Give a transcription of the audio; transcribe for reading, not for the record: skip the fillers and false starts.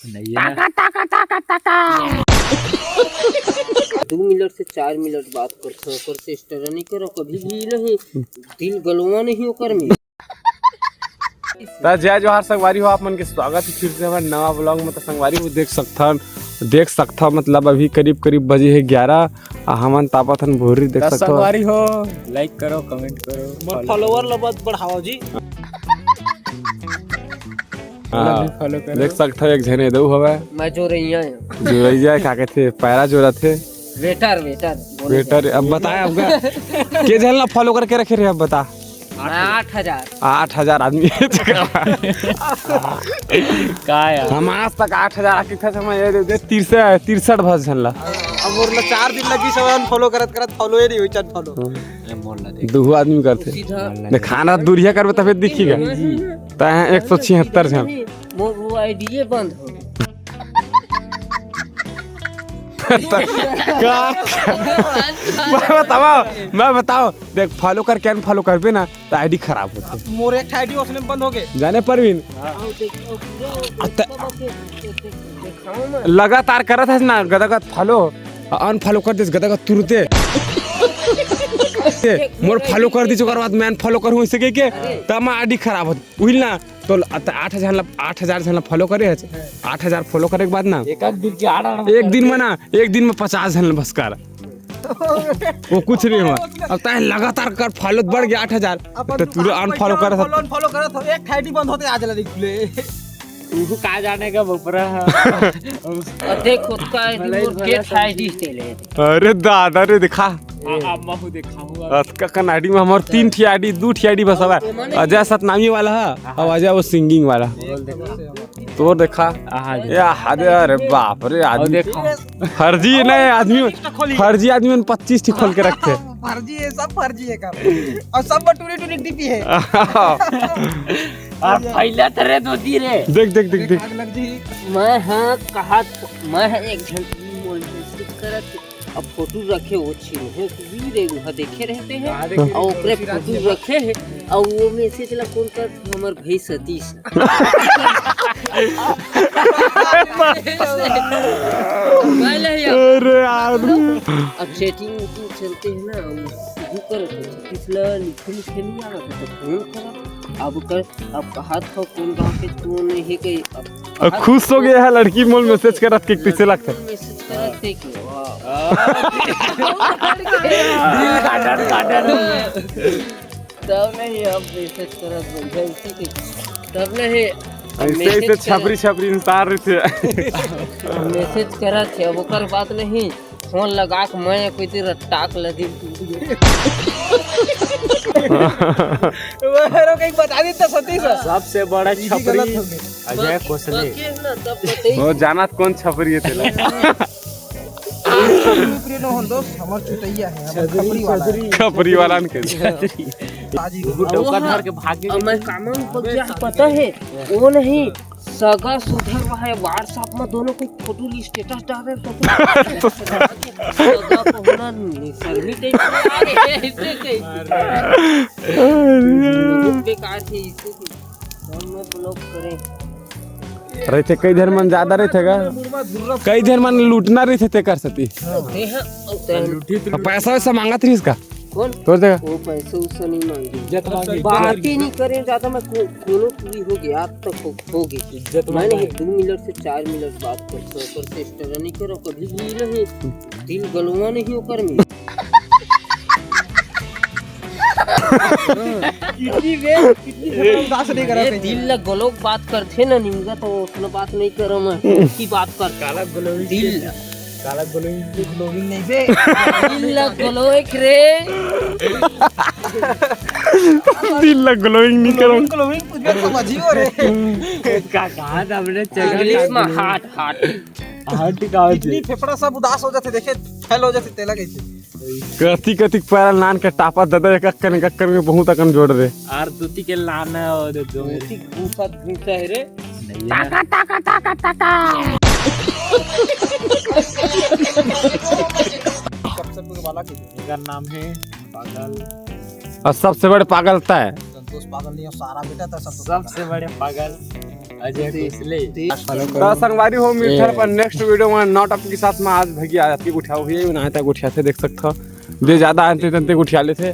नहीं है ना। 2 मिनट से 4 मिनट बात करते ओकर से स्टर नहीं करो कभी भी नहीं दिल गलवा नहीं ओकर में। जय जोहार संगवारी हो आप मन के स्वागत है फिर से हमारे नवा ब्लॉग में। तो संगवारी वो देख सकता मतलब अभी करीब बजे है 11 हमन तापतन भोरी देख सकता संगवारी हो लाइक करो कमेंट करो फॉलोवर लबत बढ़ाओ जी। फॉलो करो देख सकता एक झने दो हवे मैं जो रैया जो रही का कहते पैरा जो थे वेटर अब बताए आपका के झलना फॉलो करके रखे रहे अब बता 8,000 आदमी का यार हम आज तक 8,000 कितना समय दे 63 भस झनला अब और 4 दिन लगी सब फॉलो करत फॉलो ही नहीं हुई चल फॉलो बोल रहा दो आदमी करते खाना दूरिया करबे तबे दिखेगा त 176 झन वो आईडी बंद हो मैं बताओ देख फॉलो कर क्या फॉलो करबे ना तो आईडी खराब होते मोर एक आईडी उसने बंद हो गए जाने परवीन लगातार करत है ना गदगद फॉलो अनफॉलो कर दिस गदगद तुरते मोर फॉलो कर दीजिए ओकर बाद मैं अनफॉलो करूं इससे के तमा आईडी खराब होत उहिल ना तो 8,000 झन फॉलो करे है 8,000 फॉलो करे के बाद ना एक दिन में 50 झन बस कर वो कुछ नहीं हुआ। अब तय लगातार कर फॉलो बढ़ गया 8,000 तो तू अनफॉलो करत एक आईडी बंद होते आज लगी खुले तू का जाने का बपरा देख उसका आईडी चले। अरे दादा रे दिखा अब मैं दिखाऊंगा कन आईडी में हमार 3 ठी आईडी 2 ठी आईडी बस है अजय सतनामी वाला है और अजय वो सिंगिंग वाला तो देखा या अरे बाप रे आदमी देखा फर्जी नहीं आदमी फर्जी आदमी 25 ठी खोल के रखते फर्जी है सब फर्जी है कर और सब टूरी डीपी है और पहले तरह दो दी रे देख लग जी मैं हाँ कहा मैं एक घंटे बोल करत अब फोटो रखे वो चिन्ह भी रे वहाँ देखे रहते हैं और ओकरे फोटो रखे हैं और वो मैसेज ला कौन कर हमर भाई सतीश अरे आदमी अब चैटिंग चलते हैं ना वो कर पिछला लिखे नहीं आ रहा था फोन करा अब कहा था कौन गाँव के कौन है कहीं खुश हो गया है लड़की मोल मैसेज करत के पीछे लगता मैसेज करते कि तब नहीं अब मैसेज करत बोल उसी के तब नहीं ऐसे छपरी इंसान रहे थे मैसेज करत थे अब ओकर बात नहीं फोन लगा के मैं कोई देर टाक लदी वो कहीं बता दी तो सतीश सबसे बड़ा छपरी अजय कोसले वो जाना कौन छपरी है तेला प्रिय हो दोस्त हमर चुटैया है खपरी वाला ने टोका धर के भागे मैं कामन बगिया पता है वो नहीं सगा सुधर रहा है व्हाट्सएप में दोनों कोई फोटो स्टेटस डाल रहे तो सगा को होना शर्मी ऐसे बेकार थी इसे हम ब्लॉक करें रहे थे कई धर मन ज्यादा रहे थे कई धर मन लूटना रहे थे कर सती पैसा वैसा मांगा थी इसका कौन तो देखा वो पैसे उससे नहीं मांगी बात ही नहीं करें ज्यादा मैं कोनो पूरी हो गया अब तक हो गई मैंने 2 मिनट से 4 मिनट बात करते ओकर से स्टर नहीं करो कभी भी नहीं दिल गलवा नहीं ओकर में कितनी उदास नहीं करा दिल ला गलोक बात करते ना निमगा तो उतना बात नहीं करो मैं की बात कर काला ग्लोइंग दिल काला ग्लोविंग नहीं बे दिल ला गलोक रे दिल लग ग्लोइंग नहीं करो ग्लोविंग कुछ भी समझियो रे का कहा था हमने इंग्लिश में हार्ट का कितनी फेफड़ा सब उदास हो जाते देखे फेल हो जाते तेला कैसे कथी पैरा नान के टापा दादा कक्कर में बहुत अकन जोड़ दे आर दूती के लाना और दो घूसा है रे टाका सबसे वाला इसका नाम है पागल और सबसे बड़े पागल था संतोष पागल नहीं सारा बेटा था सबसे बड़े पागल अजय कुसले तो संगवारी हो मिलते पर नेक्स्ट वीडियो में नौ टॉपिक के साथ में आज भैया आती उठा हुई है, तक उठा थे देख सकते हो दे ज्यादा आते तंते उठा ले थे।